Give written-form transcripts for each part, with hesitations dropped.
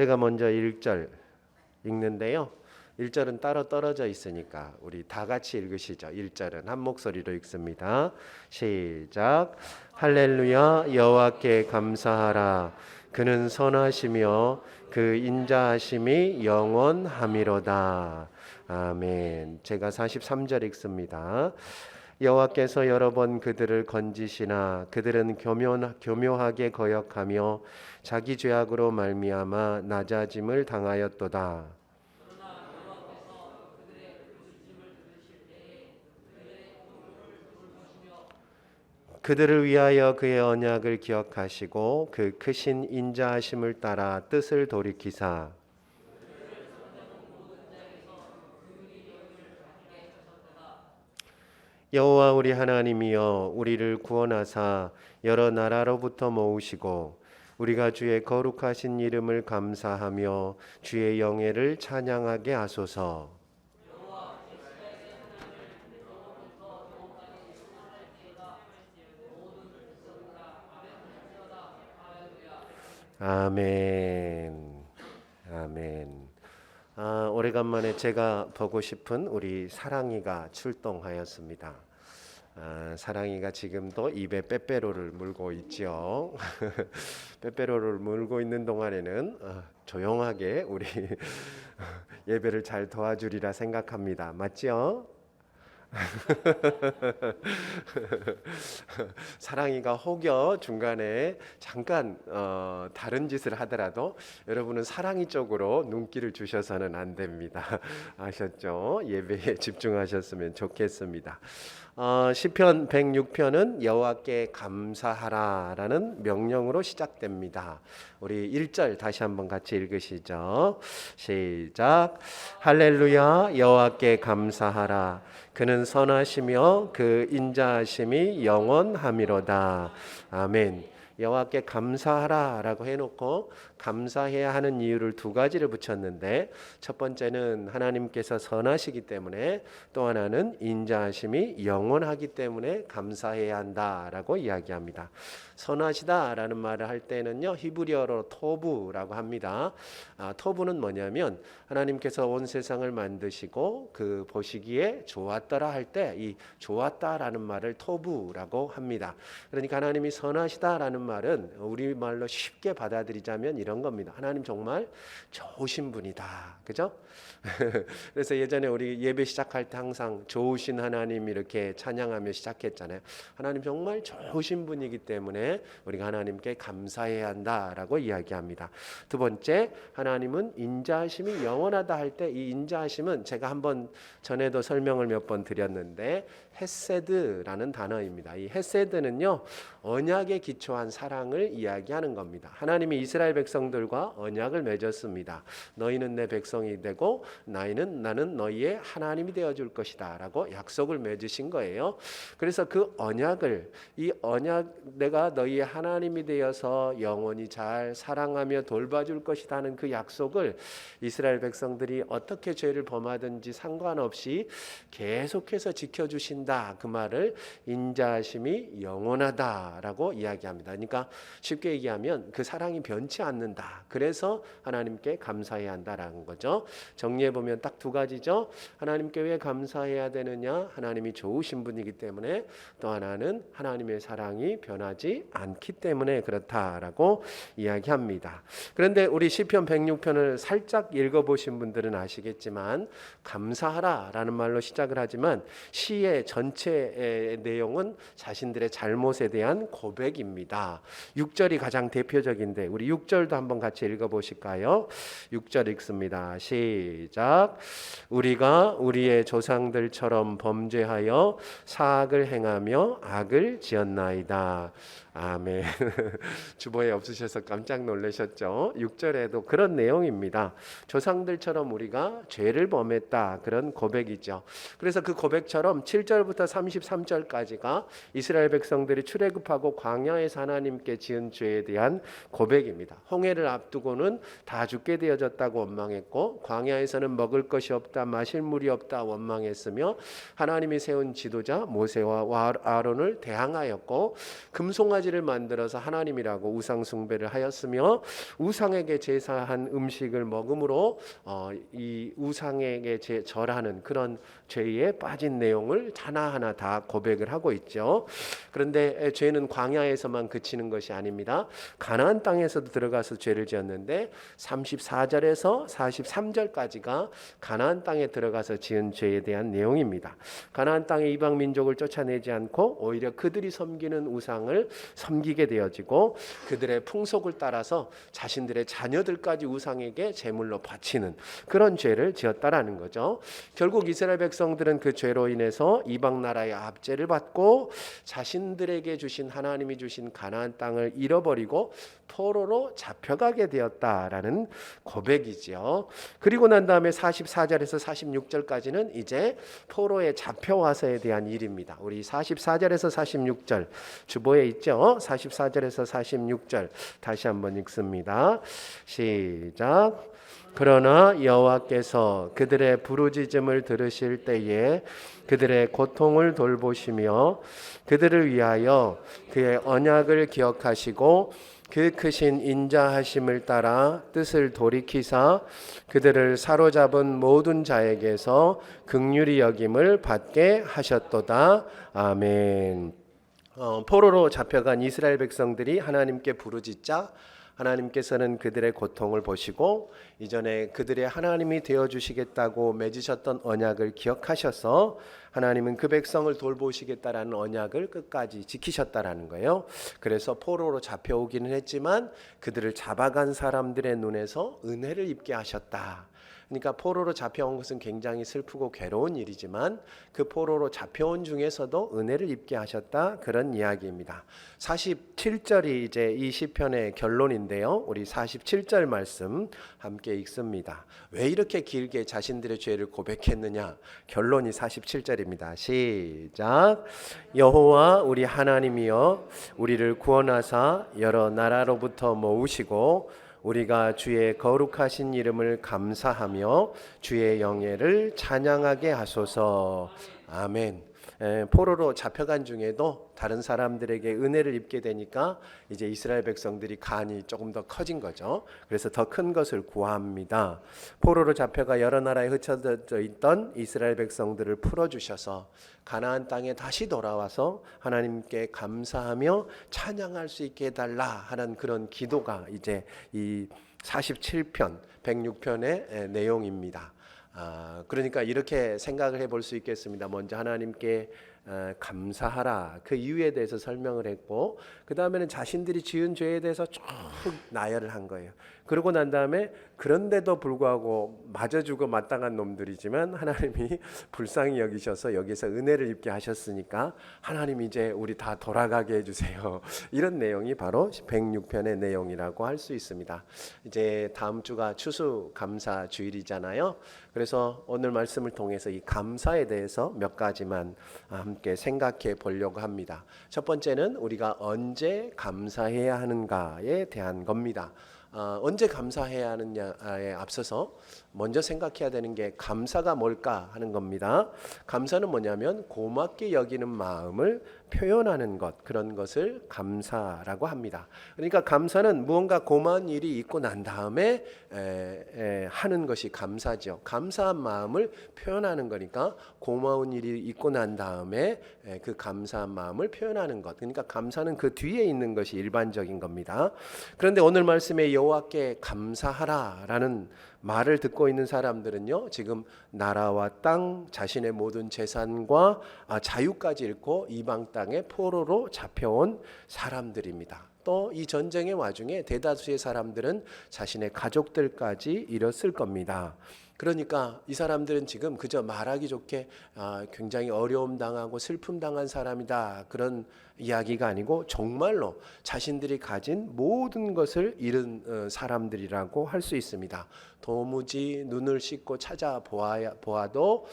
제가 먼저 1절 읽는데요. 1절은 따로 떨어져 있으니까 우리 다 같이 읽으시죠. 1절은 한 목소리로 읽습니다. 시작. 할렐루야 여호와께 감사하라. 그는 선하시며 그 인자하심이 영원함이로다. 아멘. 제가 43절 읽습니다. 여호와께서 여러 번 그들을 건지시나 그들은 교묘하게 거역하며 자기 죄악으로 말미암아 낮아짐을 당하였도다. 그들을 위하여 그의 언약을 기억하시고 그 크신 인자하심을 따라 뜻을 돌이키사 여호와 우리 하나님이여 우리를 구원하사 여러 나라로부터 모으시고 우리가 주의 거룩하신 이름을 감사하며 주의 영예를 찬양하게 하소서. 아멘. 아멘. 오래간만에 제가 보고 싶은 우리 사랑이가 출동하였습니다. 사랑이가 지금도 입에 빼빼로를 물고 있죠. 빼빼로를 물고 있는 동안에는 조용하게 우리 예배를 잘 도와주리라 생각합니다. 맞죠? 사랑이가 혹여 중간에 잠깐 다른 짓을 하더라도 여러분은 사랑이 쪽으로 눈길을 주셔서는 안 됩니다. 아셨죠? 예배에 집중하셨으면 좋겠습니다. 시편 106편은 여호와께 감사하라라는 명령으로 시작됩니다. 우리 1절 다시 한번 같이 읽으시죠. 시작. 할렐루야 여호와께 감사하라. 그는 선하시며 그 인자하심이 영원함이로다. 아멘. 여호와께 감사하라라고 해놓고 감사해야 하는 이유를 두 가지를 붙였는데 첫 번째는 하나님께서 선하시기 때문에 또 하나는 인자하심이 영원하기 때문에 감사해야 한다라고 이야기합니다. 선하시다라는 말을 할 때는요 히브리어로 토부라고 합니다. 토부는 뭐냐면 하나님께서 온 세상을 만드시고 그 보시기에 좋았더라 할 때 이 좋았다라는 말을 토부라고 합니다. 그러니까 하나님이 선하시다라는 말은 우리말로 쉽게 받아들이자면 이런 겁니다. 하나님 정말 좋으신 분이다. 그죠? 그래서 예전에 우리 예배 시작할 때 항상 좋으신 하나님 이렇게 찬양하며 시작했잖아요. 하나님 정말 좋으신 분이기 때문에 우리가 하나님께 감사해야 한다라고 이야기합니다. 두 번째, 하나님은 인자하심이 영원하다 할 때 이 인자하심은 제가 한번 전에도 설명을 몇 번 드렸는데 헤세드라는 단어입니다. 이 헤세드는요 언약에 기초한 사랑을 이야기하는 겁니다. 하나님이 이스라엘 백성들과 언약을 맺었습니다. 너희는 내 백성이 되고 나는 너희의 하나님이 되어줄 것이다 라고 약속을 맺으신 거예요. 그래서 그 언약을 이 언약 내가 너희의 하나님이 되어서 영원히 잘 사랑하며 돌봐줄 것이다 하는 그 약속을 이스라엘 백성들이 어떻게 죄를 범하든지 상관없이 계속해서 지켜주신다. 그 말을 인자하심이 영원하다라고 이야기합니다. 그러니까 쉽게 얘기하면 그 사랑이 변치 않는다. 그래서 하나님께 감사해야 한다라는 거죠. 정리해 보면 딱 두 가지죠. 하나님께 왜 감사해야 되느냐? 하나님이 좋으신 분이기 때문에 또 하나는 하나님의 사랑이 변하지 않기 때문에 그렇다라고 이야기합니다. 그런데 우리 시편 106편을 살짝 읽어보신 분들은 아시겠지만 감사하라라는 말로 시작을 하지만 시의 전체의 내용은 자신들의 잘못에 대한 고백입니다. 6절이 가장 대표적인데 우리 6절도 한번 같이 읽어보실까요? 6절 읽습니다. 시작. 우리가 우리의 조상들처럼 범죄하여 사악을 행하며 악을 지었나이다. 아멘. 주보에 없으셔서 깜짝 놀라셨죠? 6절에도 그런 내용입니다. 조상들처럼 우리가 죄를 범했다. 그런 고백이죠. 그래서 그 고백처럼 7절부터 33절까지가 이스라엘 백성들이 출애굽하고 광야에서 하나님께 지은 죄에 대한 고백입니다. 홍해를 앞두고는 다 죽게 되어졌다고 원망했고 광야에서는 먹을 것이 없다, 마실 물이 없다 원망했으며 하나님이 세운 지도자 모세와 아론을 대항하였고 금송아지 송아지를 만들어서 하나님이라고 우상 숭배를 하였으며 우상에게 제사한 음식을 먹음으로 이 우상에게 절하는 그런 죄에 빠진 내용을 하나하나 다 고백을 하고 있죠. 그런데 죄는 광야에서만 그치는 것이 아닙니다. 가나안 땅에서도 들어가서 죄를 지었는데 34절에서 43절까지가 가나안 땅에 들어가서 지은 죄에 대한 내용입니다. 가나안 땅의 이방 민족을 쫓아내지 않고 오히려 그들이 섬기는 우상을 섬기게 되어지고 그들의 풍속을 따라서 자신들의 자녀들까지 우상에게 제물로 바치는 그런 죄를 지었다라는 거죠. 결국 이스라엘 백성들은 그 죄로 인해서 이방 나라의 압제를 받고 자신들에게 주신 하나님이 주신 가나안 땅을 잃어버리고 포로로 잡혀가게 되었다라는 고백이지요. 그리고 난 다음에 44절에서 46절까지는 이제 포로에 잡혀와서에 대한 일입니다. 우리 44절에서 46절 주보에 있죠. 44절에서 46절 다시 한번 읽습니다. 시작. 그러나 여호와께서 그들의 부르짖음을 들으실 때에 그들의 고통을 돌보시며 그들을 위하여 그의 언약을 기억하시고 그 크신 인자하심을 따라 뜻을 돌이키사 그들을 사로잡은 모든 자에게서 긍휼히 여김을 받게 하셨도다. 아멘. 포로로 잡혀간 이스라엘 백성들이 하나님께 부르짖자 하나님께서는 그들의 고통을 보시고 이전에 그들의 하나님이 되어주시겠다고 맺으셨던 언약을 기억하셔서 하나님은 그 백성을 돌보시겠다라는 언약을 끝까지 지키셨다라는 거예요. 그래서 포로로 잡혀오기는 했지만 그들을 잡아간 사람들의 눈에서 은혜를 입게 하셨다. 그러니까 포로로 잡혀온 것은 굉장히 슬프고 괴로운 일이지만 그 포로로 잡혀온 중에서도 은혜를 입게 하셨다, 그런 이야기입니다. 47절이 이제 이 시편의 결론인데요. 우리 47절 말씀 함께 읽습니다. 왜 이렇게 길게 자신들의 죄를 고백했느냐? 결론이 47절입니다. 시작. 여호와 우리 하나님이여 우리를 구원하사 여러 나라로부터 모으시고 우리가 주의 거룩하신 이름을 감사하며 주의 영예를 찬양하게 하소서. 아멘. 포로로 잡혀간 중에도 다른 사람들에게 은혜를 입게 되니까 이제 이스라엘 백성들이 간이 조금 더 커진 거죠. 그래서 더 큰 것을 구합니다. 포로로 잡혀가 여러 나라에 흩어져 있던 이스라엘 백성들을 풀어주셔서 가나안 땅에 다시 돌아와서 하나님께 감사하며 찬양할 수 있게 해달라 하는 그런 기도가 이제 이 47편 106편의 내용입니다. 그러니까 이렇게 생각을 해볼 수 있겠습니다. 먼저 하나님께 감사하라, 그 이유에 대해서 설명을 했고, 그 다음에는 자신들이 지은 죄에 대해서 쭉 나열을 한 거예요. 그러고 난 다음에 그런데도 불구하고 맞아주고 마땅한 놈들이지만 하나님이 불쌍히 여기셔서 여기서 은혜를 입게 하셨으니까 하나님 이제 우리 다 돌아가게 해주세요. 이런 내용이 바로 106편의 내용이라고 할 수 있습니다. 이제 다음 주가 추수감사 주일이잖아요. 그래서 오늘 말씀을 통해서 이 감사에 대해서 몇 가지만 함께 생각해 보려고 합니다. 첫 번째는 우리가 언제 감사해야 하는가에 대한 겁니다. 언제 감사해야 하느냐에 앞서서 먼저 생각해야 되는 게 감사가 뭘까 하는 겁니다. 감사는 뭐냐면 고맙게 여기는 마음을 표현하는 것, 그런 것을 감사라고 합니다. 그러니까 감사는 무언가 고마운 일이 있고 난 다음에 하는 것이 감사죠. 감사한 마음을 표현하는 거니까 고마운 일이 있고 난 다음에 그 감사한 마음을 표현하는 것, 그러니까 감사는 그 뒤에 있는 것이 일반적인 겁니다. 그런데 오늘 말씀에 여호와께 감사하라라는 말을 듣고 있는 사람들은요, 지금 나라와 땅, 자신의 모든 재산과 자유까지 잃고 이방 땅에 포로로 잡혀온 사람들입니다. 또 이 전쟁의 와중에 대다수의 사람들은 자신의 가족들까지 잃었을 겁니다. 그러니까 이 사람들은 지금 그저 말하기 좋게 굉장히 어려움 당하고 슬픔 당한 사람이다, 그런 이야기가 아니고 정말로 자신들이 가진 모든 것을 잃은 사람들이라고 할 수 있습니다. 도무지 눈을 씻고 찾아보아도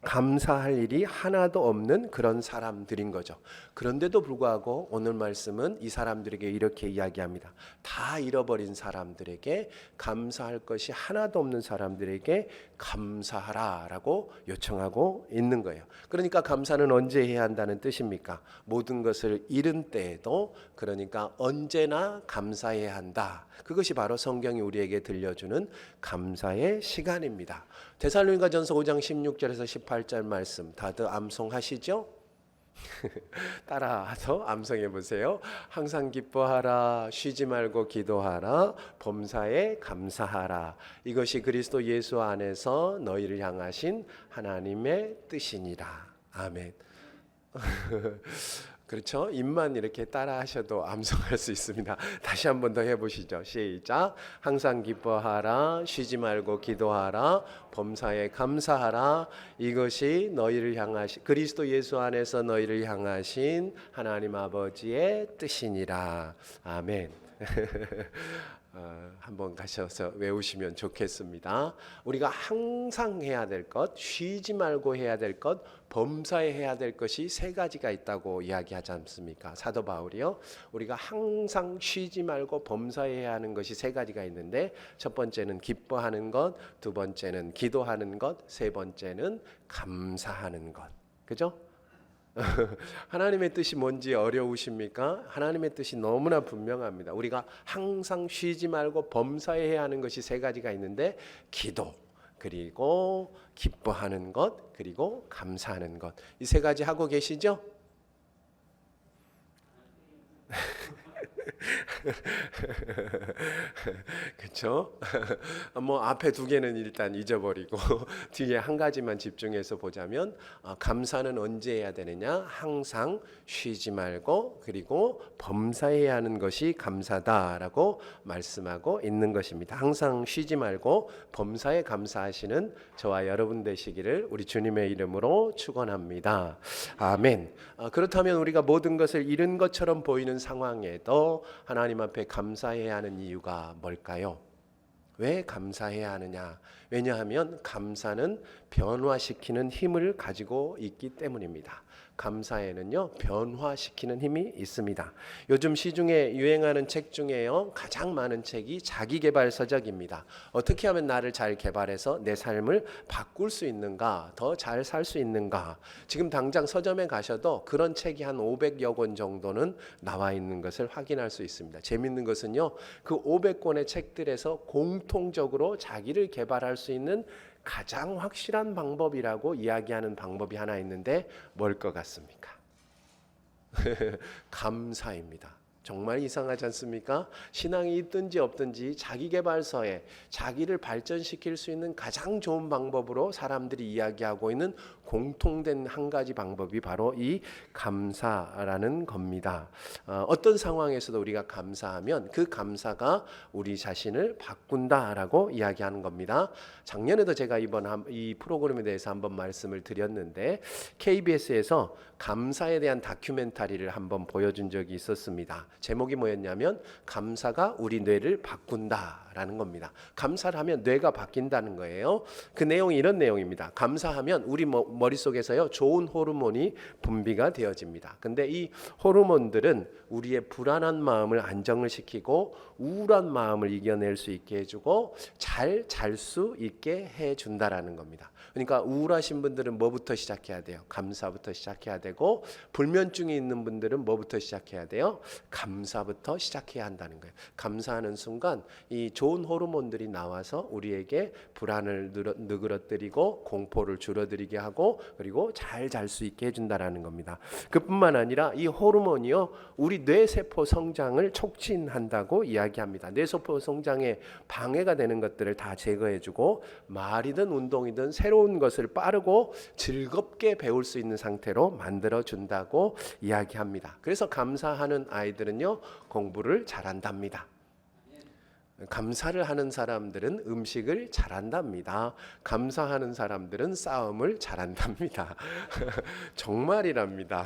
감사할 일이 하나도 없는 그런 사람들인 거죠. 그런데도 불구하고 오늘 말씀은 이 사람들에게 이렇게 이야기합니다. 다 잃어버린 사람들에게, 감사할 것이 하나도 없는 사람들에게 감사하라라고 요청하고 있는 거예요. 그러니까 감사는 언제 해야 한다는 뜻입니까? 모든 것을 잃은 때에도, 그러니까 언제나 감사해야 한다. 그것이 바로 성경이 우리에게 들려주는 감사의 시간입니다. 데살로니가전서 5장 16절에서 18절 말씀 다들 암송하시죠? 따라서 암송해 보세요. 항상 기뻐하라, 쉬지 말고 기도하라, 범사에 감사하라. 이것이 그리스도 예수 안에서 너희를 향하신 하나님의 뜻이니라. 아멘. 그렇죠? 입만 이렇게 따라 하셔도 암송할 수 있습니다. 다시 한 번 더 해보시죠. 시작. 항상 기뻐하라, 쉬지 말고 기도하라, 범사에 감사하라. 이것이 너희를 향하신, 그리스도 예수 안에서 너희를 향하신 하나님 아버지의 뜻이니라. 아멘. 한번 가셔서 외우시면 좋겠습니다. 우리가 항상 해야 될 것, 쉬지 말고 해야 될 것, 범사에 해야 될 것이 세 가지가 있다고 이야기하지 않습니까? 사도 바울이요. 우리가 항상 쉬지 말고 범사에 해야 하는 것이 세 가지가 있는데, 첫 번째는 기뻐하는 것, 두 번째는 기도하는 것, 세 번째는 감사하는 것. 그죠? 하나님의 뜻이 뭔지 어려우십니까? 하나님의 뜻이 너무나 분명합니다. 우리가 항상 쉬지 말고 범사해야 하는 것이 세 가지가 있는데, 기도, 그리고 기뻐하는 것, 그리고 감사하는 것. 이 세 가지 하고 계시죠? 그렇죠? 뭐 앞에 두 개는 일단 잊어버리고 뒤에 한 가지만 집중해서 보자면, 감사는 언제 해야 되느냐? 항상 쉬지 말고, 그리고 범사해야 하는 것이 감사다라고 말씀하고 있는 것입니다. 항상 쉬지 말고 범사에 감사하시는 저와 여러분 되시기를 우리 주님의 이름으로 축원합니다. 아멘. 그렇다면 우리가 모든 것을 잃은 것처럼 보이는 상황에도 하나님 앞에 감사해야 하는 이유가 뭘까요? 왜 감사해야 하느냐? 왜냐하면 감사는 변화시키는 힘을 가지고 있기 때문입니다. 감사에는요, 변화시키는 힘이 있습니다. 요즘 시중에 유행하는 책 중에요, 가장 많은 책이 자기계발서적입니다. 어떻게 하면 나를 잘 개발해서 내 삶을 바꿀 수 있는가, 더 잘 살 수 있는가. 지금 당장 서점에 가셔도 그런 책이 한 500여 권 정도는 나와 있는 것을 확인할 수 있습니다. 재밌는 것은요, 그 500권의 책들에서 공통적으로 자기를 개발할 수 있는 가장 확실한 방법이라고 이야기하는 방법이 하나 있는데, 뭘 것 같습니까? 감사입니다. 정말 이상하지 않습니까? 신앙이 있든지 없든지 자기계발서에 자기를 발전시킬 수 있는 가장 좋은 방법으로 사람들이 이야기하고 있는 공통된 한 가지 방법이 바로 이 감사라는 겁니다. 어떤 상황에서도 우리가 감사하면 그 감사가 우리 자신을 바꾼다라고 이야기하는 겁니다. 작년에도 제가 이번 이 프로그램에 대해서 한번 말씀을 드렸는데, KBS에서 감사에 대한 다큐멘터리를 한번 보여준 적이 있었습니다. 제목이 뭐였냐면 감사가 우리 뇌를 바꾼다라는 겁니다. 감사를 하면 뇌가 바뀐다는 거예요. 그 내용이 이런 내용입니다. 감사하면 우리 머릿속에서요, 좋은 호르몬이 분비가 되어집니다. 근데 이 호르몬들은 우리의 불안한 마음을 안정을 시키고 우울한 마음을 이겨낼 수 있게 해주고 잘 잘 수 있게 해준다라는 겁니다. 그러니까 우울하신 분들은 뭐부터 시작해야 돼요? 감사부터 시작해야 되고, 불면증이 있는 분들은 뭐부터 시작해야 돼요? 감사부터 시작해야 한다는 거예요. 감사하는 순간 이 좋은 호르몬들이 나와서 우리에게 불안을 누그러뜨리고 공포를 줄어들게 하고, 그리고 잘 잘 수 있게 해준다라는 겁니다. 그뿐만 아니라 이 호르몬이요, 우리 뇌세포 성장을 촉진한다고 이야기합니다. 뇌세포 성장에 방해가 되는 것들을 다 제거해주고, 말이든 운동이든 새로운 것을 빠르고 즐겁게 배울 수 있는 상태로 만들어준다고 이야기합니다. 그래서 감사하는 아이들은요, 공부를 잘한답니다. 감사를 하는 사람들은 음식을 잘한답니다. 감사하는 사람들은 싸움을 잘한답니다. 정말이랍니다.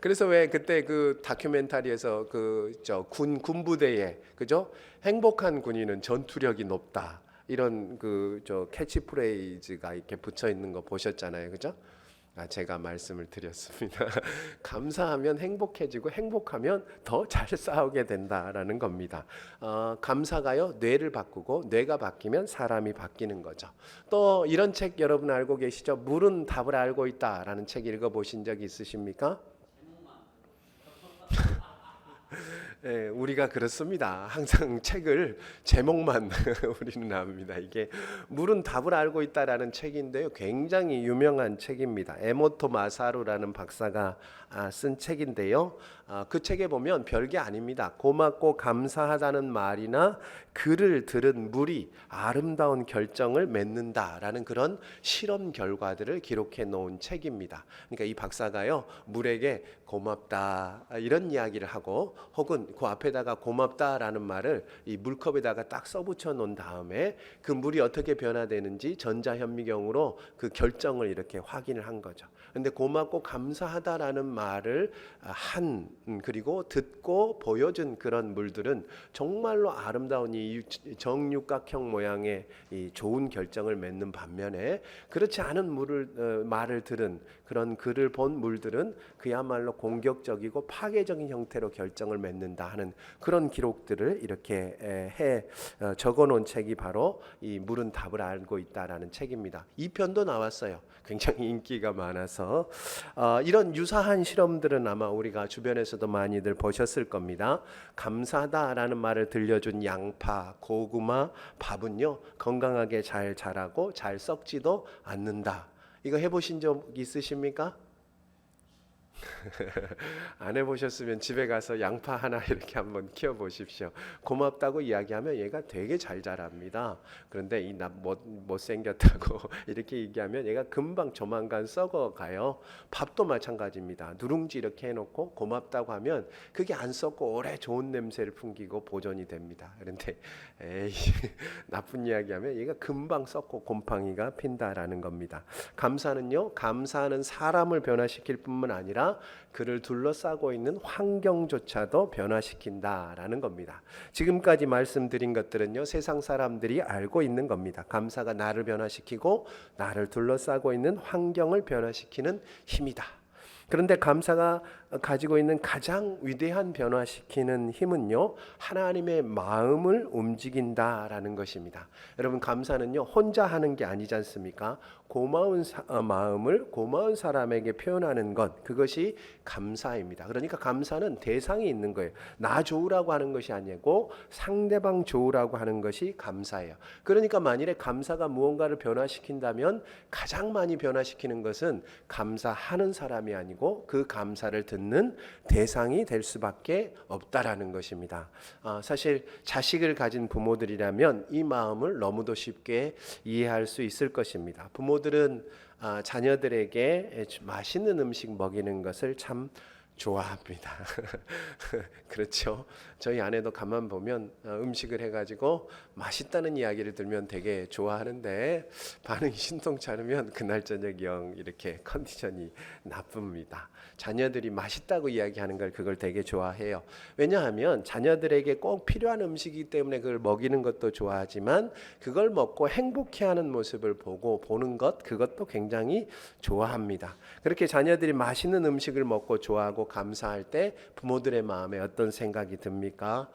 그래서 왜 그때 그 다큐멘터리에서 그 군부대에, 그죠? 행복한 군인은 전투력이 높다 이런 그 저 캐치프레이즈가 이렇게 붙여 있는 거 보셨잖아요, 그죠? 제가 말씀을 드렸습니다. 감사하면 행복해지고 행복하면 더 잘 싸우게 된다라는 겁니다. 감사가요 뇌를 바꾸고 뇌가 바뀌면 사람이 바뀌는 거죠. 또 이런 책 여러분 알고 계시죠? 물은 답을 알고 있다라는 책 읽어보신 적 있으십니까? 예, 우리가 그렇습니다. 항상 책을 제목만 우리는 압니다. 이게 물은 답을 알고 있다라는 책인데요. 굉장히 유명한 책입니다. 에모토 마사루라는 박사가 쓴 책인데요. 그 책에 보면 별게 아닙니다. 고맙고 감사하다는 말이나 글을 들은 물이 아름다운 결정을 맺는다라는 그런 실험 결과들을 기록해 놓은 책입니다. 그러니까 이 박사가요 물에게 고맙다 이런 이야기를 하고 혹은 그 앞에다가 고맙다라는 말을 이 물컵에다가 딱 써붙여 놓은 다음에 그 물이 어떻게 변화되는지 전자현미경으로 그 결정을 이렇게 확인을 한 거죠. 근데 고맙고 감사하다라는 말을 그리고 듣고 보여준 그런 물들은 정말로 아름다운 이 정육각형 모양의 이 좋은 결정을 맺는 반면에 그렇지 않은 말을 들은 그런 글을 본 물들은 그야말로 공격적이고 파괴적인 형태로 결정을 맺는다 하는 그런 기록들을 이렇게 적어놓은 책이 바로 이 물은 답을 알고 있다라는 책입니다. 2편도 나왔어요. 굉장히 인기가 많아서 이런 유사한 실험들은 아마 우리가 주변에서도 많이들 보셨을 겁니다. 감사하다라는 말을 들려준 양파, 고구마, 밥은요 건강하게 잘 자라고 잘 썩지도 않는다. 이거 해보신 적 있으십니까? 안 해보셨으면 집에 가서 양파 하나 이렇게 한번 키워 보십시오. 고맙다고 이야기하면 얘가 되게 잘 자랍니다. 그런데 이 못생겼다고 이렇게 얘기하면 얘가 금방 조만간 썩어가요. 밥도 마찬가지입니다. 누룽지 이렇게 해놓고 고맙다고 하면 그게 안 썩고 오래 좋은 냄새를 풍기고 보존이 됩니다. 그런데 에이 나쁜 이야기하면 얘가 금방 썩고 곰팡이가 핀다라는 겁니다. 감사는요, 감사하는 사람을 변화시킬 뿐만 아니라 그를 둘러싸고 있는 환경조차도 변화시킨다라는 겁니다. 지금까지 말씀드린 것들은요, 세상 사람들이 알고 있는 겁니다. 감사가 나를 변화시키고 나를 둘러싸고 있는 환경을 변화시키는 힘이다. 그런데 감사가 가지고 있는 가장 위대한 변화시키는 힘은요, 하나님의 마음을 움직인다라는 것입니다. 여러분, 감사는요 혼자 하는 게 아니지 않습니까? 고마운 마음을 고마운 사람에게 표현하는 것, 그것이 감사입니다. 그러니까 감사는 대상이 있는 거예요. 나 좋으라고 하는 것이 아니고 상대방 좋으라고 하는 것이 감사예요. 그러니까 만일에 감사가 무언가를 변화시킨다면 가장 많이 변화시키는 것은 감사하는 사람이 아니고 그 감사를 듣는 대상이 될 수밖에 없다라는 것입니다. 사실 자식을 가진 부모들이라면 이 마음을 너무도 쉽게 이해할 수 있을 것입니다. 부모들은 자녀들에게 맛있는 음식 먹이는 것을 참 좋아합니다. 그렇죠. 저희 아내도 가만 보면 음식을 해가지고 맛있다는 이야기를 들으면 되게 좋아하는데 반응이 신통치 않으면 그날 저녁 영 이렇게 컨디션이 나쁩니다. 자녀들이 맛있다고 이야기하는 걸 그걸 되게 좋아해요. 왜냐하면 자녀들에게 꼭 필요한 음식이기 때문에 그걸 먹이는 것도 좋아하지만 그걸 먹고 행복해하는 모습을 보는 것, 그것도 굉장히 좋아합니다. 그렇게 자녀들이 맛있는 음식을 먹고 좋아하고 감사할 때 부모들의 마음에 어떤 생각이 듭니까?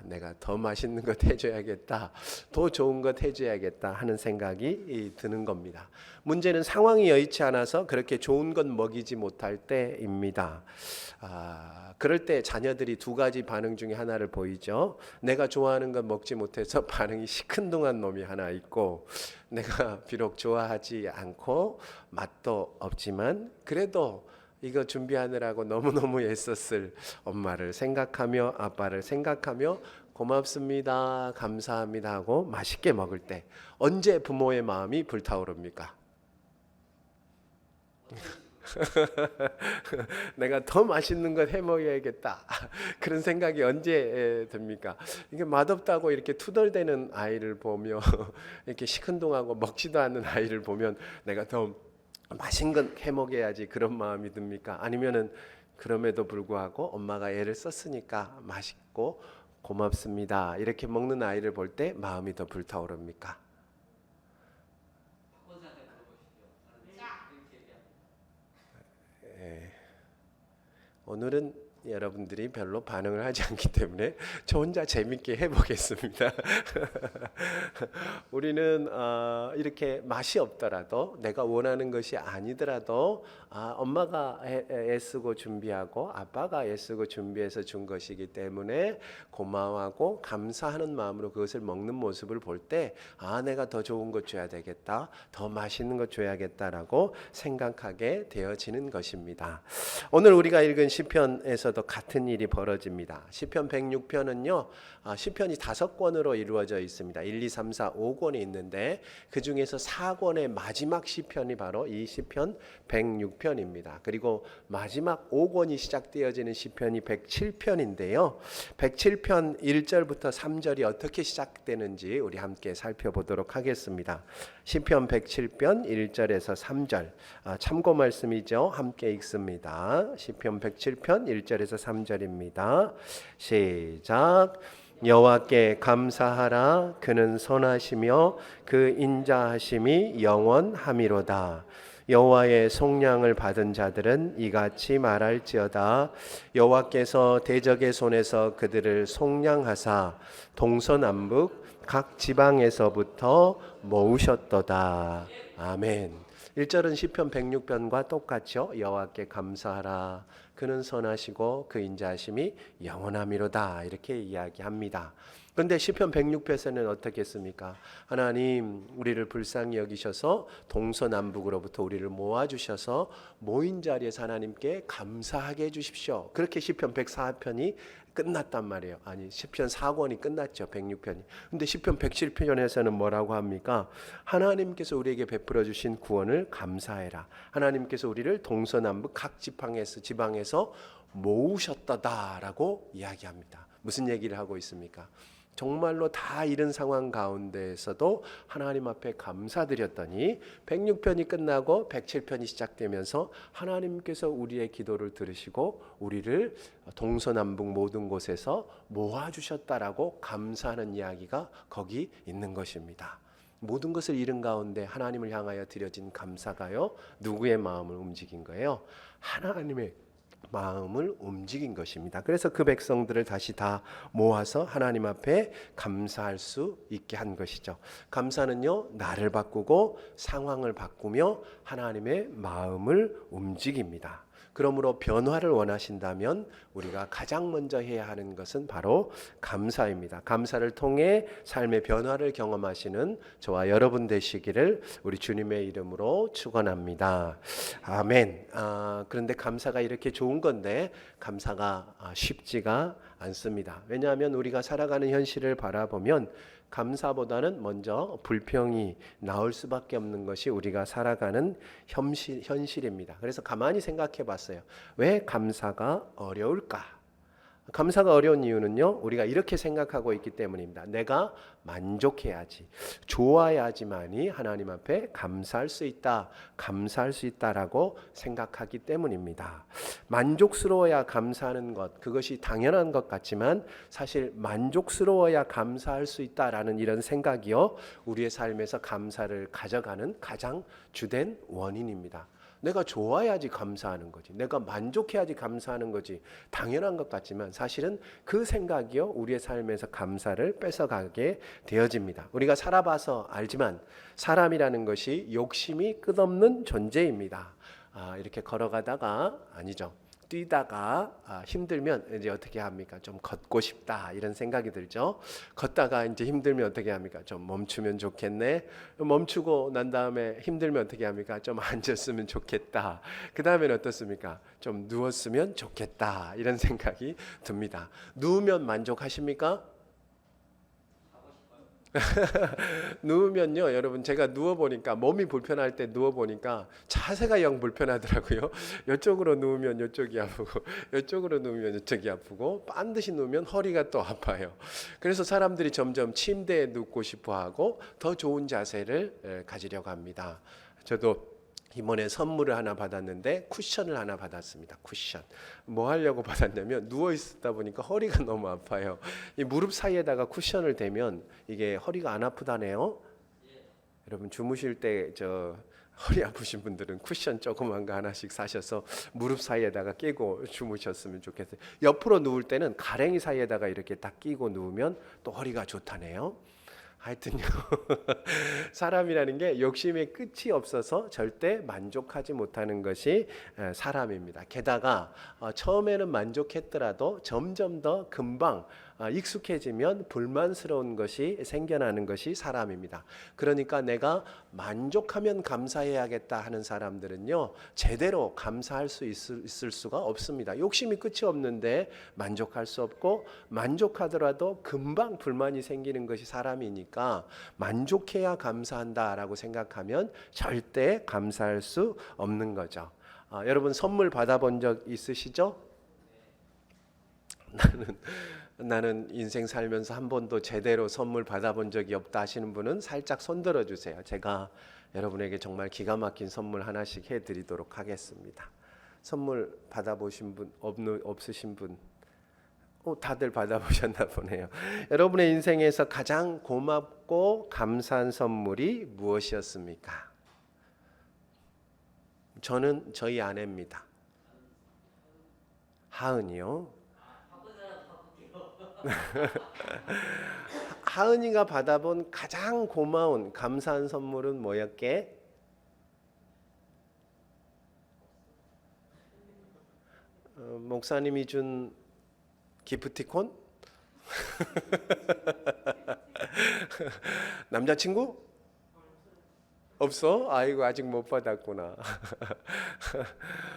내가 더 맛있는 것 해줘야겠다, 더 좋은 것 해줘야겠다 하는 생각이 드는 겁니다. 문제는 상황이 여의치 않아서 그렇게 좋은 것 먹이지 못할 때입니다. 그럴 때 자녀들이 두 가지 반응 중에 하나를 보이죠. 내가 좋아하는 것 먹지 못해서 반응이 시큰둥한 놈이 하나 있고, 내가 비록 좋아하지 않고 맛도 없지만 그래도 이거 준비하느라고 너무너무 애썼을 엄마를 생각하며 아빠를 생각하며 고맙습니다, 감사합니다 하고 맛있게 먹을 때 언제 부모의 마음이 불타오릅니까? 내가 더 맛있는 것 해 먹어야겠다 그런 생각이 언제 듭니까? 이게 맛없다고 이렇게 투덜대는 아이를 보며 이렇게 시큰둥하고 먹지도 않는 아이를 보면 내가 더 맛있는 건 해 먹여야지 그런 마음이 듭니까? 아니면은 그럼에도 불구하고 엄마가 애를 썼으니까 맛있고 고맙습니다. 이렇게 먹는 아이를 볼 때 마음이 더 불타오릅니까? 예. 오늘은 여러분들이 별로 반응을 하지 않기 때문에 저 혼자 재밌게 해보겠습니다. 우리는 이렇게 맛이 없더라도 내가 원하는 것이 아니더라도 엄마가 애쓰고 준비하고 아빠가 애쓰고 준비해서 준 것이기 때문에 고마워하고 감사하는 마음으로 그것을 먹는 모습을 볼 때 내가 더 좋은 것 줘야 되겠다, 더 맛있는 것 줘야겠다라고 생각하게 되어지는 것입니다. 오늘 우리가 읽은 시편에서도 같은 일이 벌어집니다. 시편 106편은요. 시편이 5권으로 이루어져 있습니다. 1, 2, 3, 4, 5권이 있는데 그 중에서 4권의 마지막 시편이 바로 이 시편 106편입니다. 그리고 마지막 5권이 시작되어지는 시편이 107편인데요. 107편 1절부터 3절이 어떻게 시작되는지 우리 함께 살펴보도록 하겠습니다. 시편 107편 1절에서 3절 참고 말씀이죠. 함께 읽습니다. 시편 107편 1절에서 3절입니다. 시작. 여호와께 감사하라. 그는 선하시며 그 인자하심이 영원함이로다. 여호와의 속량을 받은 자들은 이같이 말할지어다. 여호와께서 대적의 손에서 그들을 속량하사 동서남북 각 지방에서부터 모으셨도다. 아멘. 1절은 시편 106편과 똑같죠. 여호와께 감사하라. 그는 선하시고 그 인자하심이 영원함이로다. 이렇게 이야기합니다. 그런데 시편 106편에서는 어떻게 했습니까? 하나님 우리를 불쌍히 여기셔서 동서남북으로부터 우리를 모아주셔서 모인 자리에서 하나님께 감사하게 해주십시오. 그렇게 시편 104편이 끝났단 말이에요. 아니 시편 4권이 끝났죠. 106편이. 근데 시편 107편에서는 뭐라고 합니까? 하나님께서 우리에게 베풀어 주신 구원을 감사해라. 하나님께서 우리를 동서남북 각 지방에서 모으셨다라고 이야기합니다. 무슨 얘기를 하고 있습니까? 정말로 다 이런 상황 가운데에서도 하나님 앞에 감사드렸더니 106편이 끝나고 107편이 시작되면서 하나님께서 우리의 기도를 들으시고 우리를 동서남북 모든 곳에서 모아주셨다라고 감사하는 이야기가 거기 있는 것입니다. 모든 것을 잃은 가운데 하나님을 향하여 드려진 감사가요, 누구의 마음을 움직인 거예요? 하나님의 마음을 움직인 것입니다. 그래서 그 백성들을 다시 다 모아서 하나님 앞에 감사할 수 있게 한 것이죠. 감사는요, 나를 바꾸고 상황을 바꾸며 하나님의 마음을 움직입니다. 그러므로 변화를 원하신다면 우리가 가장 먼저 해야 하는 것은 바로 감사입니다. 감사를 통해 삶의 변화를 경험하시는 저와 여러분 되시기를 우리 주님의 이름으로 축원합니다. 아멘. 그런데 감사가 이렇게 좋은 건데 감사가 쉽지가 않습니다. 왜냐하면 우리가 살아가는 현실을 바라보면 감사보다는 먼저 불평이 나올 수밖에 없는 것이 우리가 살아가는 현실입니다. 그래서 가만히 생각해 봤어요. 왜 감사가 어려울까? 감사가 어려운 이유는요, 우리가 이렇게 생각하고 있기 때문입니다. 내가 만족해야지, 좋아야지만이 하나님 앞에 감사할 수 있다라고 생각하기 때문입니다. 만족스러워야 감사하는 것, 그것이 당연한 것 같지만 사실 만족스러워야 감사할 수 있다라는 이런 생각이요, 우리의 삶에서 감사를 가져가는 가장 주된 원인입니다. 내가 좋아야지 감사하는 거지, 내가 만족해야지 감사하는 거지, 당연한 것 같지만 사실은 그 생각이요, 우리의 삶에서 감사를 뺏어가게 되어집니다. 우리가 살아봐서 알지만 사람이라는 것이 욕심이 끝없는 존재입니다. 이렇게 걸어가다가 아니죠, 뛰다가 힘들면 이제 어떻게 합니까? 좀 걷고 싶다, 이런 생각이 들죠. 걷다가 이제 힘들면 어떻게 합니까? 좀 멈추면 좋겠네. 멈추고 난 다음에 힘들면 어떻게 합니까? 좀 앉았으면 좋겠다. 그 다음에는 어떻습니까? 좀 누웠으면 좋겠다, 이런 생각이 듭니다. 누우면 만족하십니까? 누우면요, 여러분, 제가 누워보니까 몸이 불편할 때 누워보니까 자세가 영 불편하더라고요. 이쪽으로 누우면 이쪽이 아프고 이쪽으로 누우면 이쪽이 아프고 반드시 누우면 허리가 또 아파요. 그래서 사람들이 점점 침대에 눕고 싶어하고 더 좋은 자세를 가지려고 합니다. 저도 이번에 선물을 하나 받았는데 쿠션을 하나 받았습니다. 쿠션. 뭐 하려고 받았냐면 누워 있다 보니까 허리가 너무 아파요. 이 무릎 사이에다가 쿠션을 대면 이게 허리가 안 아프다네요. 여러분 주무실 때 허리 아프신 분들은 쿠션 조그만 거 하나씩 사셔서 무릎 사이에다가 끼고 주무셨으면 좋겠어요. 옆으로 누울 때는 가랭이 사이에다가 이렇게 딱 끼고 누우면 또 허리가 좋다네요. 하여튼요. 사람이라는 게 욕심의 끝이 없어서 절대 만족하지 못하는 것이 사람입니다. 게다가 처음에는 만족했더라도 점점 더 금방 익숙해지면 불만스러운 것이 생겨나는 것이 사람입니다. 그러니까 내가 만족하면 감사해야겠다 하는 사람들은요, 제대로 감사할 수 있을 수가 없습니다. 욕심이 끝이 없는데 만족할 수 없고, 만족하더라도 금방 불만이 생기는 것이 사람이니까 만족해야 감사한다라고 생각하면 절대 감사할 수 없는 거죠. 여러분 선물 받아본 적 있으시죠? 나는 인생 살면서 한 번도 제대로 선물 받아본 적이 없다 하시는 분은 살짝 손들어 주세요. 제가 여러분에게 정말 기가 막힌 선물 하나씩 해드리도록 하겠습니다. 선물 받아보신 분 없으신 분? 다들 받아보셨나 보네요. 여러분의 인생에서 가장 고맙고 감사한 선물이 무엇이었습니까? 저는 저희 아내입니다. 하은이요. 하은이가 받아본 가장 고마운 감사한 선물은 뭐였게? 목사님이 준 기프티콘? 남자친구? 없어? 아이고 아직 못 받았구나.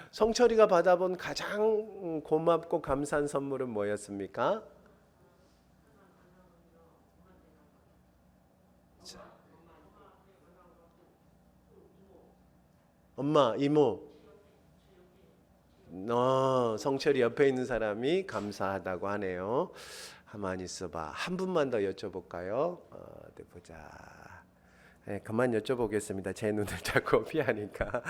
성철이가 받아본 가장 고맙고 감사한 선물은 뭐였습니까? 엄마, 이모. 성철이 옆에 있는 사람이 감사하다고 하네요. 가만히 있어봐. 한 분만 더 여쭤볼까요? 어디 보자. 그만 여쭤보겠습니다. 제 눈을 자꾸 피하니까.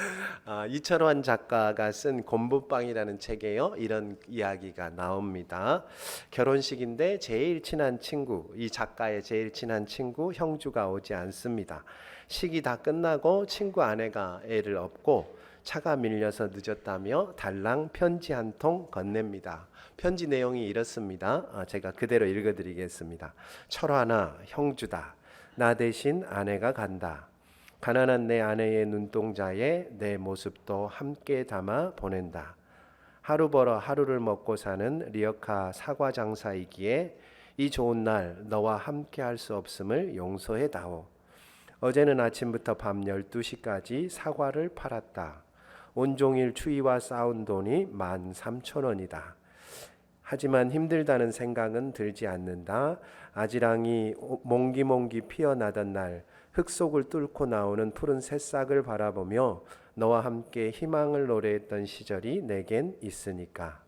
이철환 작가가 쓴 곰보빵이라는 책에요, 이런 이야기가 나옵니다. 결혼식인데 제일 친한 친구, 이 작가의 제일 친한 친구 형주가 오지 않습니다. 식이 다 끝나고 친구 아내가 애를 업고 차가 밀려서 늦었다며 달랑 편지 한 통 건넵니다. 편지 내용이 이렇습니다. 제가 그대로 읽어드리겠습니다. 철환아, 형주다. 나 대신 아내가 간다. 가난한 내 아내의 눈동자에 내 모습도 함께 담아 보낸다. 하루 벌어 하루를 먹고 사는 리어카 사과 장사이기에 이 좋은 날 너와 함께 할 수 없음을 용서해다오. 어제는 아침부터 밤 12시까지 사과를 팔았다. 온종일 추위와 싸운 돈이 13,000원이다. 하지만 힘들다는 생각은 들지 않는다. 아지랑이 몽기몽기 피어나던 날 흙 속을 뚫고 나오는 푸른 새싹을 바라보며 너와 함께 희망을 노래했던 시절이 내겐 있으니까.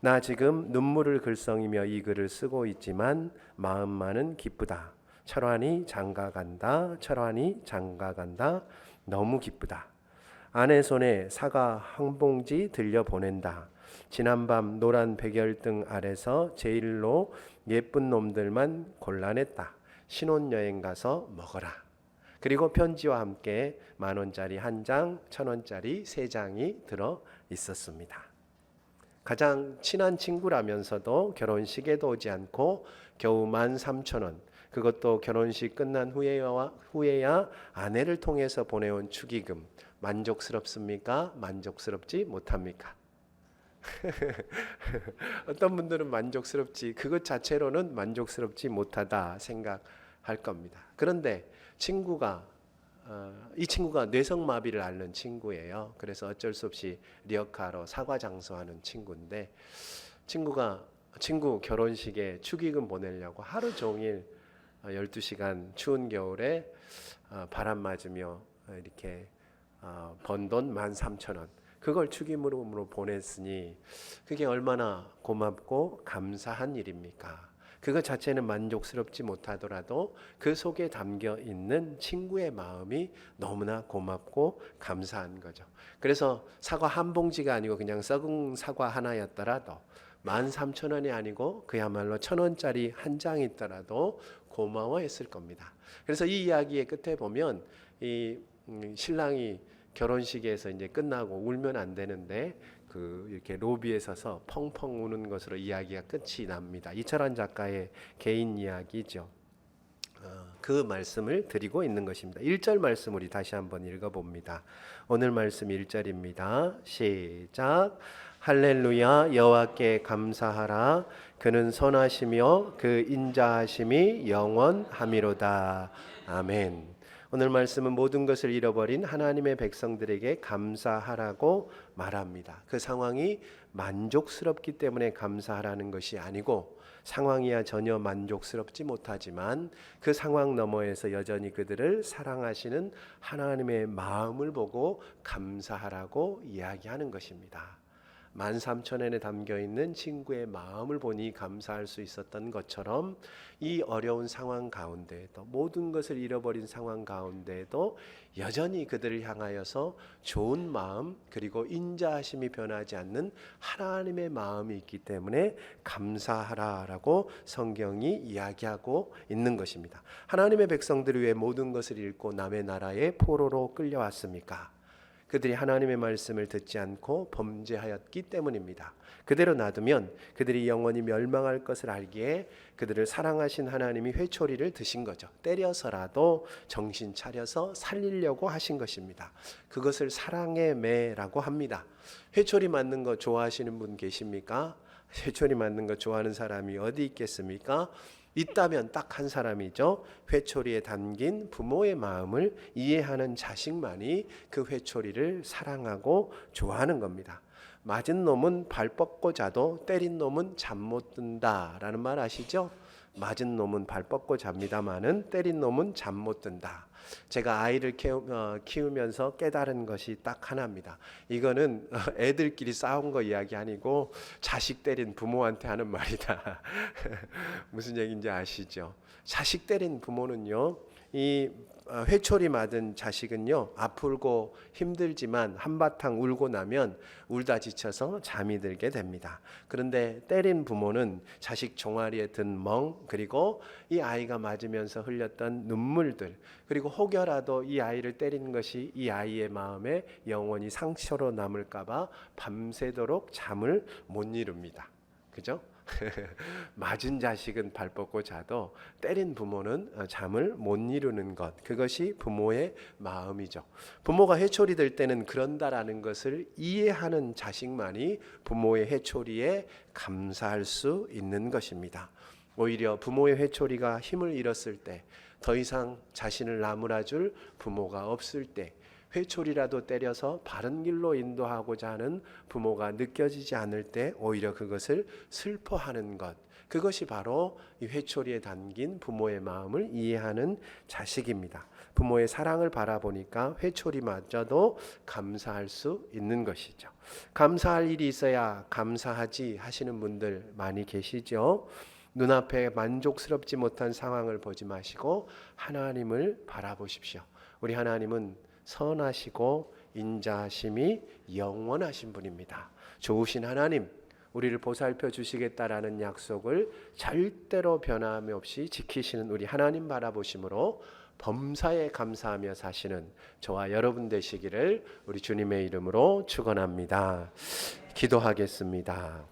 나 지금 눈물을 글썽이며 이 글을 쓰고 있지만 마음만은 기쁘다. 철환이 장가간다. 철환이 장가간다. 너무 기쁘다. 아내 손에 사과 한 봉지 들려 보낸다. 지난밤 노란 백열등 아래서 제일로 예쁜 놈들만 골라냈다. 신혼여행 가서 먹어라. 그리고 편지와 함께 10,000원짜리 한 장, 1,000원짜리 3장이 들어 있었습니다. 가장 친한 친구라면서도 결혼식에도 오지 않고 겨우 13,000원, 그것도 결혼식 끝난 후에야 아내를 통해서 보내온 축의금, 만족스럽습니까? 만족스럽지 못합니까? 어떤 분들은 만족스럽지, 그것 자체로는 만족스럽지 못하다 생각할 겁니다. 그런데 이 친구가 뇌성마비를 앓는 친구예요. 그래서 어쩔 수 없이 리어카로 사과 장수하는 친구인데, 친구 결혼식에 축의금 보내려고 하루 종일 12시간 추운 겨울에 바람 맞으며 이렇게 번 돈 13,000원, 그걸 축의금으로 보냈으니 그게 얼마나 고맙고 감사한 일입니까? 그것 자체는 만족스럽지 못하더라도 그 속에 담겨 있는 친구의 마음이 너무나 고맙고 감사한 거죠. 그래서 사과 한 봉지가 아니고 그냥 썩은 사과 하나였더라도 13,000원이 아니고 그야말로 1,000원짜리 한 장이 있더라도 고마워했을 겁니다. 그래서 이 이야기의 끝에 보면 이 신랑이 결혼식에서 이제 끝나고 울면 안 되는데 이렇게 로비에 서서 펑펑 우는 것으로 이야기가 끝이 납니다. 이철환 작가의 개인 이야기죠. 그 말씀을 드리고 있는 것입니다. 1절 말씀 우리 다시 한번 읽어봅니다. 오늘 말씀 1절입니다. 시작. 할렐루야 여호와께 감사하라. 그는 선하시며 그 인자하심이 영원하미로다. 아멘. 오늘 말씀은 모든 것을 잃어버린 하나님의 백성들에게 감사하라고 말합니다. 그 상황이 만족스럽기 때문에 감사하라는 것이 아니고 상황이야 전혀 만족스럽지 못하지만 그 상황 너머에서 여전히 그들을 사랑하시는 하나님의 마음을 보고 감사하라고 이야기하는 것입니다. 13,000원에 담겨있는 친구의 마음을 보니 감사할 수 있었던 것처럼 이 어려운 상황 가운데에도 모든 것을 잃어버린 상황 가운데에도 여전히 그들을 향하여서 좋은 마음 그리고 인자하심이 변하지 않는 하나님의 마음이 있기 때문에 감사하라라고 성경이 이야기하고 있는 것입니다. 하나님의 백성들이 왜 모든 것을 잃고 남의 나라에 포로로 끌려왔습니까? 그들이 하나님의 말씀을 듣지 않고 범죄하였기 때문입니다. 그대로 놔두면 그들이 영원히 멸망할 것을 알기에 그들을 사랑하신 하나님이 회초리를 드신 거죠. 때려서라도 정신 차려서 살리려고 하신 것입니다. 그것을 사랑의 매라고 합니다. 회초리 맞는 거 좋아하시는 분 계십니까? 회초리 맞는 거 좋아하는 사람이 어디 있겠습니까? 있다면 딱 한 사람이죠. 회초리에 담긴 부모의 마음을 이해하는 자식만이 그 회초리를 사랑하고 좋아하는 겁니다. 맞은 놈은 발 뻗고 자도 때린 놈은 잠 못 든다라는 말 아시죠? 맞은 놈은 발 뻗고 잡니다마는 때린 놈은 잠 못 든다. 제가 아이를 키우면서 깨달은 것이 딱 하나입니다. 이거는 애들끼리 싸운 거 이야기 아니고 자식 때린 부모한테 하는 말이다. 무슨 얘기인지 아시죠? 자식 때린 부모는요, 이 회초리 맞은 자식은요 아프고 힘들지만 한바탕 울고 나면 울다 지쳐서 잠이 들게 됩니다. 그런데 때린 부모는 자식 종아리에 든 멍 그리고 이 아이가 맞으면서 흘렸던 눈물들 그리고 혹여라도 이 아이를 때리는 것이 이 아이의 마음에 영원히 상처로 남을까봐 밤새도록 잠을 못 이룹니다. 그죠? 맞은 자식은 발 뻗고 자도 때린 부모는 잠을 못 이루는 것, 그것이 부모의 마음이죠. 부모가 회초리 될 때는 그런다라는 것을 이해하는 자식만이 부모의 회초리에 감사할 수 있는 것입니다. 오히려 부모의 회초리가 힘을 잃었을 때, 더 이상 자신을 나무라줄 부모가 없을 때, 회초리라도 때려서 바른 길로 인도하고자 하는 부모가 느껴지지 않을 때 오히려 그것을 슬퍼하는 것, 그것이 바로 이 회초리에 담긴 부모의 마음을 이해하는 자식입니다. 부모의 사랑을 바라보니까 회초리마저도 감사할 수 있는 것이죠. 감사할 일이 있어야 감사하지 하시는 분들 많이 계시죠. 눈앞에 만족스럽지 못한 상황을 보지 마시고 하나님을 바라보십시오. 우리 하나님은 선하시고 인자하심이 영원하신 분입니다. 좋으신 하나님, 우리를 보살펴 주시겠다라는 약속을 절대로 변함이 없이 지키시는 우리 하나님 바라보심으로 범사에 감사하며 사시는 저와 여러분 되시기를 우리 주님의 이름으로 축원합니다. 기도하겠습니다.